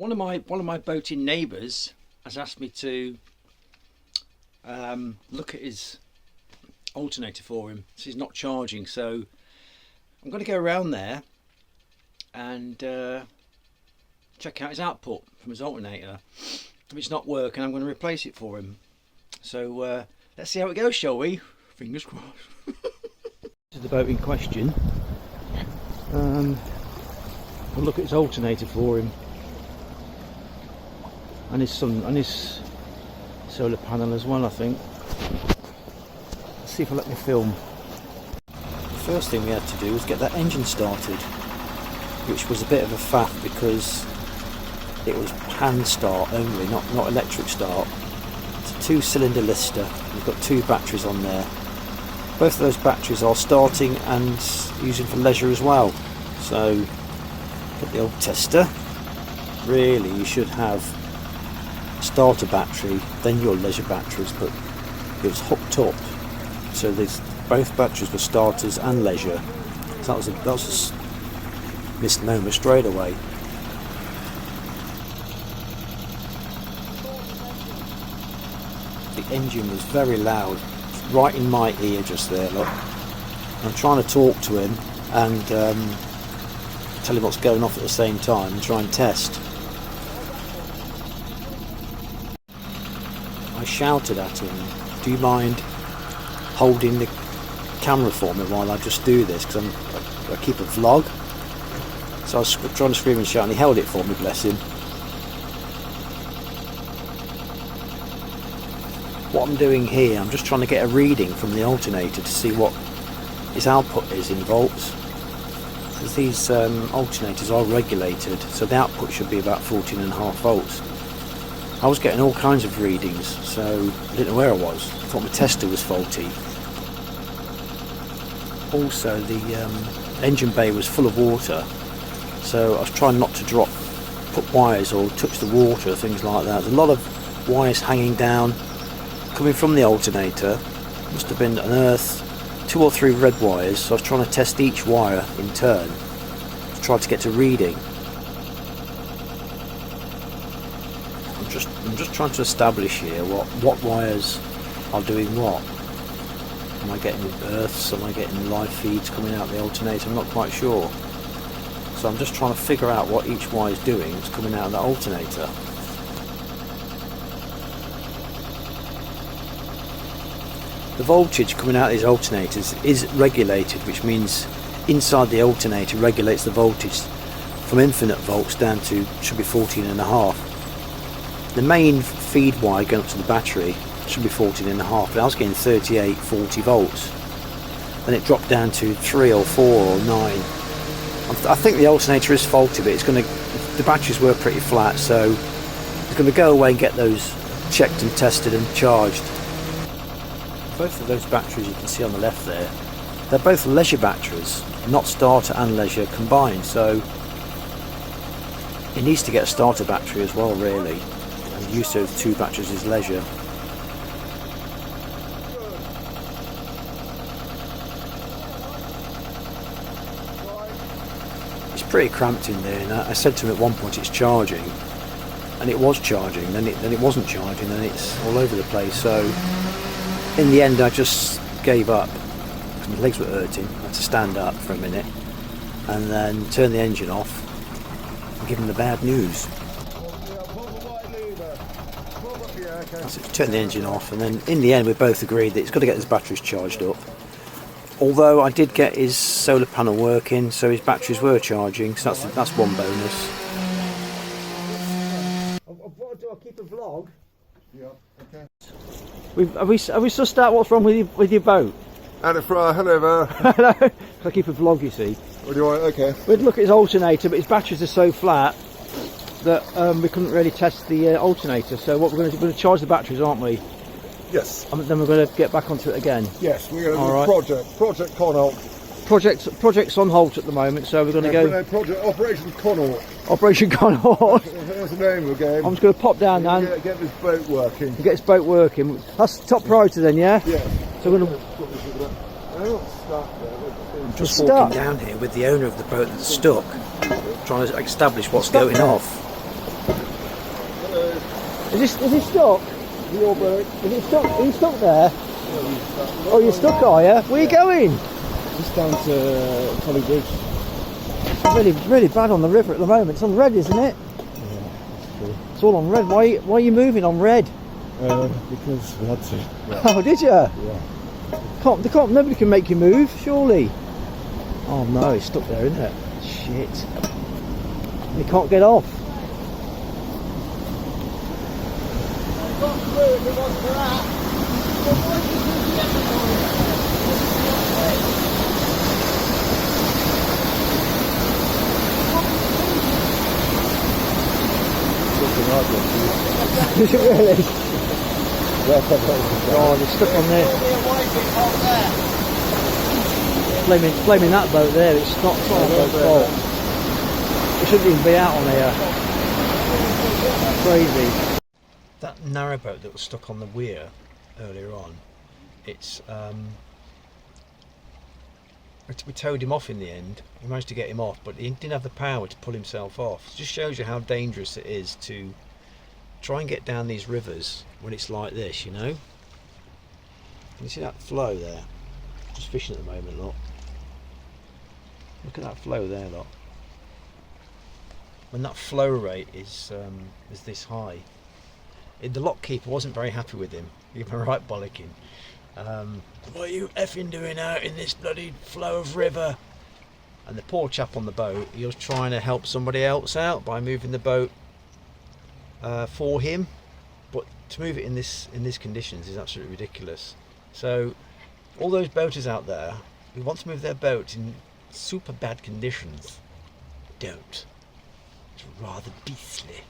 one of my boating neighbours has asked me to look at his alternator for him. So he's not charging, so I'm going to go around there and check out his output from his alternator. If it's not working, I'm going to replace it for him. So let's see how it goes, shall we? Fingers crossed. This is the boat in question. We'll look at his alternator for him, and his solar panel as well, I think. Let's see if it'll let me film. The first thing we had to do was get that engine started, which was a bit of a faff because it was hand start only, not electric start. It's a 2-cylinder Lister. We've got 2 batteries on there. Both of those batteries are starting and using for leisure as well. So get the old tester. Really, you should have a starter battery, then your leisure batteries, but it was hooked up, so both batteries were starters and leisure. So that was a misnomer straight away. The engine was very loud, right in my ear just there. Look, I'm trying to talk to him and tell him what's going off at the same time and try and test. I shouted at him, "Do you mind holding the camera for me while I just do this?" Because I keep a vlog. So I was trying to scream and shout, and he held it for me, bless him. What I'm doing here, I'm just trying to get a reading from the alternator to see what his output is in volts. Because these alternators are regulated, so the output should be about 14.5 volts. I was getting all kinds of readings, so I didn't know where I was. I thought my tester was faulty. Also, the engine bay was full of water, so I was trying not to put wires or touch the water, things like that. There's a lot of wires hanging down, coming from the alternator. Must have been unearthed 2 or 3 red wires, so I was trying to test each wire in turn to try to get a reading. I'm just trying to establish here what wires are doing what. Am I getting earths? Am I getting live feeds coming out the alternator? I'm not quite sure. So I'm just trying to figure out what each wire is doing that's coming out of the alternator. The voltage coming out of these alternators is regulated, which means inside the alternator regulates the voltage from infinite volts down to, should be 14.5. The main feed wire going up to the battery should be 14.5, but I was getting 38, 40 volts. Then it dropped down to 3 or 4 or 9. I think the alternator is faulty, but the batteries were pretty flat, so it's going to go away and get those checked and tested and charged. Both of those batteries you can see on the left there, they're both leisure batteries, not starter and leisure combined, so it needs to get a starter battery as well, really, and use those 2 batteries as leisure. It's pretty cramped in there, and I said to him at one point it's charging, and it was charging, then it wasn't charging, then it's all over the place. So in the end I just gave up because my legs were hurting. I had to stand up for a minute and then turn the engine off and give him the bad news. So turn the engine off, and then in the end we both agreed that he's got to get his batteries charged up. Although I did get his solar panel working, so his batteries were charging, so that's one bonus. What do I keep a vlog? Yeah, okay. Have we sussed out what's wrong with your boat? Anna Fry, hello there. Hello. I keep a vlog, you see. What do you want? Okay. We'd look at his alternator, but his batteries are so flat that we couldn't really test the alternator. So what we're going to charge the batteries, aren't we? Yes. And then we're going to get back onto it again. Yes, we're going to do Project Connaught. Project's on halt at the moment, so we're going to go. No, Project Operation Connaught. Operation Connaught. There's the name of the game. I'm just going to pop down now. Get this boat working. Get this boat working. That's the top priority then, yeah? Yeah. So we're going to. I'm just walking down here with the owner of the boat that's stuck, trying to establish what's going off. Is it stuck? Your boat. Is it stuck? Are you stuck there? Oh, you're stuck, are you? Where are you going? Just down to Collie Bridge. It's really bad on the river at the moment. It's on red, isn't it? Yeah, that's true. It's all on red. Why are you moving on red? Because we had to. Yeah. Oh, did you? Yeah. Nobody can make you move, surely. Oh no, it's stuck there, isn't it? Shit. You can't get off. Is it really? Oh, they're stuck on there. Blaming that boat there. It's not our boat's fault. It shouldn't even be out on here. Crazy. That narrowboat that was stuck on the weir earlier on, we towed him off in the end. We managed to get him off, but he didn't have the power to pull himself off. It just shows you how dangerous it is to try and get down these rivers when it's like this, you know. Can you see that flow there? Just fishing at the moment, look. Look at that flow there, look. When that flow rate is this high, the lock keeper wasn't very happy with him. He was right bollocking. What are you effing doing out in this bloody flow of river? And the poor chap on the boat, he was trying to help somebody else out by moving the boat for him, but to move it in this conditions is absolutely ridiculous. So all those boaters out there who want to move their boat in super bad conditions, don't. It's rather beastly.